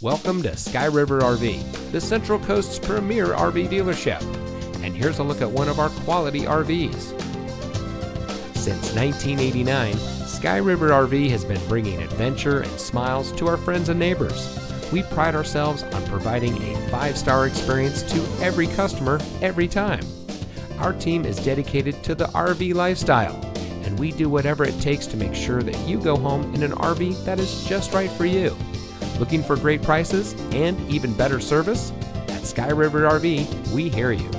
Welcome to Sky River RV, the Central Coast's premier RV dealership. And here's a look at one of our quality RVs. Since 1989, Sky River RV has been bringing adventure and smiles to our friends and neighbors. We pride ourselves on providing a 5-star experience to every customer every time. Our team is dedicated to the RV lifestyle, and we do whatever it takes to make sure that you go home in an RV that is just right for you. Looking for great prices and even better service? At Sky River RV, we hear you.